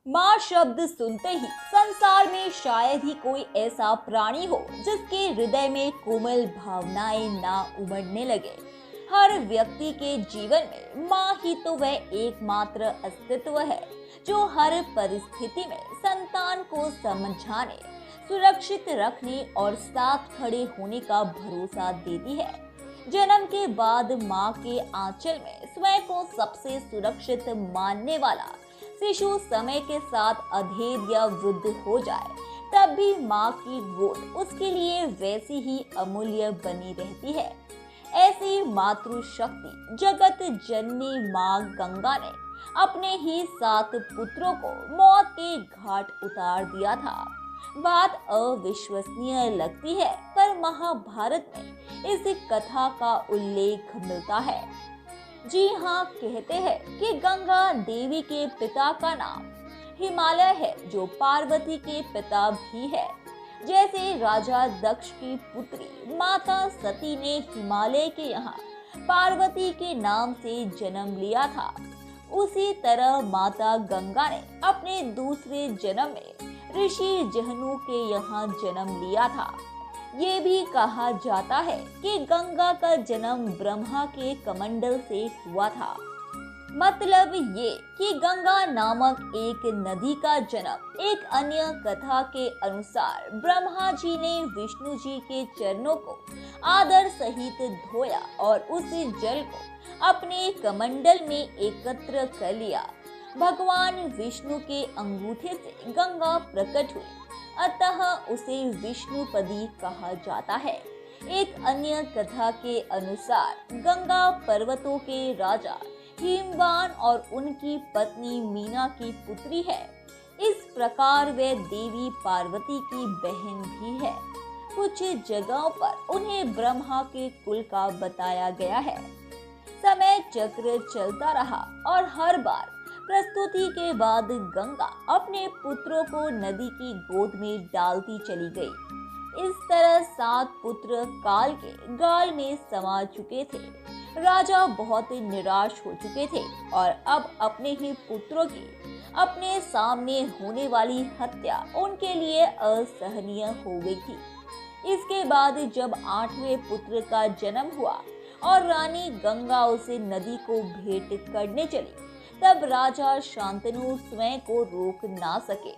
माँ शब्द सुनते ही संसार में शायद ही कोई ऐसा प्राणी हो जिसके हृदय में कोमल भावनाएं ना उमड़ने लगे। हर व्यक्ति के जीवन में माँ ही तो वह एकमात्र अस्तित्व है जो हर परिस्थिति में संतान को समझाने, सुरक्षित रखने और साथ खड़े होने का भरोसा देती है। जन्म के बाद माँ के आंचल में स्वयं को सबसे सुरक्षित मानने वाला शिशु समय के साथ अधेड़ या वृद्ध हो जाए तब भी माँ की गोद उसके लिए वैसी ही अमूल्य बनी रहती है। ऐसी मातृशक्ति जगत जननी माँ गंगा ने अपने ही 7 पुत्रों को मौत के घाट उतार दिया था। बात अविश्वसनीय लगती है पर महाभारत में इस कथा का उल्लेख मिलता है। जी हाँ, कहते हैं कि गंगा देवी के पिता का नाम हिमालय है जो पार्वती के पिता भी है। जैसे राजा दक्ष की पुत्री माता सती ने हिमालय के यहाँ पार्वती के नाम से जन्म लिया था, उसी तरह माता गंगा ने अपने दूसरे जन्म में ऋषि जहनु के यहाँ जन्म लिया था। ये भी कहा जाता है कि गंगा का जन्म ब्रह्मा के कमंडल से हुआ था। मतलब ये कि गंगा नामक एक नदी का जन्म एक अन्य कथा के अनुसार ब्रह्मा जी ने विष्णु जी के चरणों को आदर सहित धोया और उस जल को अपने कमंडल में एकत्र कर लिया। भगवान विष्णु के अंगूठे से गंगा प्रकट हुई, अतः उसे विष्णुपदी कहा जाता है। एक अन्य कथा के अनुसार गंगा पर्वतों के राजा हिमवान और उनकी पत्नी मीना की पुत्री है। इस प्रकार वे देवी पार्वती की बहन भी है। कुछ जगहों पर उन्हें ब्रह्मा के कुल का बताया गया है। समय चक्र चलता रहा और हर बार प्रस्तुति के बाद गंगा अपने पुत्रों को नदी की गोद में डालती चली गई। इस तरह 7 पुत्र काल के गाल में समा चुके थे। राजा बहुत निराश हो चुके थे और अब अपने ही पुत्रों की अपने सामने होने वाली हत्या उनके लिए असहनीय हो गई थी। इसके बाद जब 8वें पुत्र का जन्म हुआ और रानी गंगा उसे नदी को भेंट करने चली, तब राजा शांतनु स्वयं को रोक ना सके।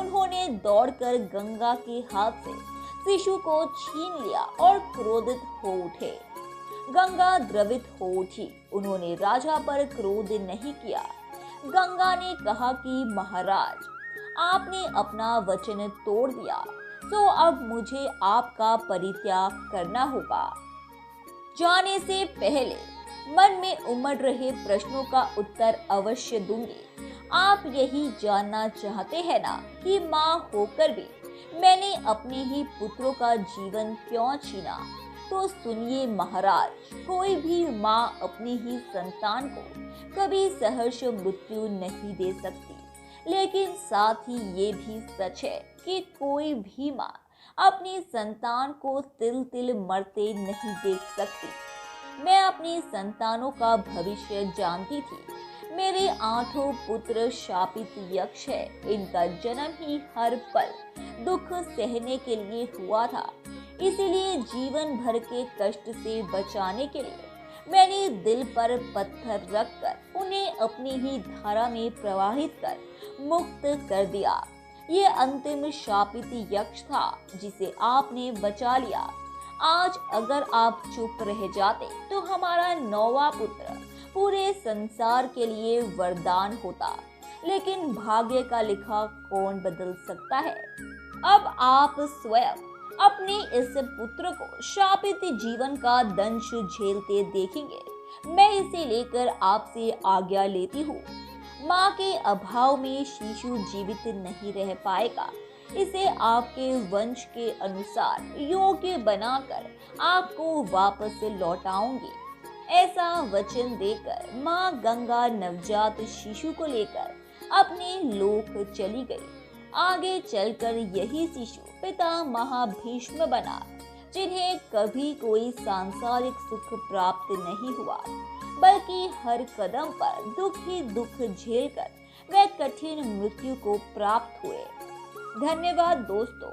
उन्होंने दौड़कर गंगा के हाथ से शिशु को छीन लिया और क्रोधित हो उठे। गंगा द्रवित हो उठी। उन्होंने राजा पर क्रोध नहीं किया। गंगा ने कहा कि महाराज, आपने अपना वचन तोड़ दिया, तो अब मुझे आपका परित्याग करना होगा। जाने से पहले मन में उमड़ रहे प्रश्नों का उत्तर अवश्य दूंगी। आप यही जानना चाहते हैं ना कि माँ होकर भी मैंने अपने ही पुत्रों का जीवन क्यों छीना? तो सुनिए महाराज, कोई भी माँ अपनी ही संतान को कभी सहर्ष मृत्यु नहीं दे सकती, लेकिन साथ ही ये भी सच है कि कोई भी माँ अपनी संतान को तिल तिल मरते नहीं देख सकती। मैं अपनी संतानों का भविष्य जानती थी। मेरे 8 पुत्र शापित यक्ष है। इनका जन्म ही हर पल दुख सहने के लिए हुआ था। इसीलिए जीवन भर के कष्ट से बचाने के लिए मैंने दिल पर पत्थर रखकर उन्हें अपनी ही धारा में प्रवाहित कर मुक्त कर दिया। ये अंतिम शापित यक्ष था जिसे आपने बचा लिया। आज अगर आप चुप रह जाते तो हमारा 9वां पुत्र पूरे संसार के लिए वरदान होता, लेकिन भाग्य का लिखा कौन बदल सकता है। अब आप स्वयं अपने इस पुत्र को शापित जीवन का दंश झेलते देखेंगे। मैं इसे लेकर आपसे आज्ञा लेती हूँ। माँ के अभाव में शिशु जीवित नहीं रह पाएगा। इसे आपके वंश के अनुसार योग्य बनाकर आपको वापस लौटाऊंगी। ऐसा वचन देकर माँ गंगा नवजात शिशु को लेकर अपने लोक चली गई। आगे चलकर यही शिशु पिता महाभीष्म बना, जिन्हें कभी कोई सांसारिक सुख प्राप्त नहीं हुआ, बल्कि हर कदम पर दुख ही दुख झेलकर वे कठिन मृत्यु को प्राप्त हुए। धन्यवाद दोस्तों।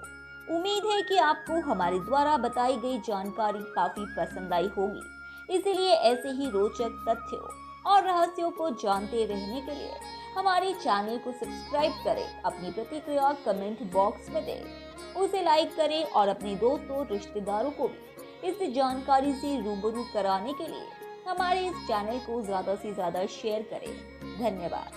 उम्मीद है कि आपको हमारे द्वारा बताई गई जानकारी काफी पसंद आई होगी। इसीलिए ऐसे ही रोचक तथ्यों और रहस्यों को जानते रहने के लिए हमारे चैनल को सब्सक्राइब करें। अपनी प्रतिक्रिया कमेंट बॉक्स में दें, उसे लाइक करें और अपने दोस्तों रिश्तेदारों को भी इस जानकारी से रूबरू कराने के लिए हमारे इस चैनल को ज्यादा से ज्यादा शेयर करें। धन्यवाद।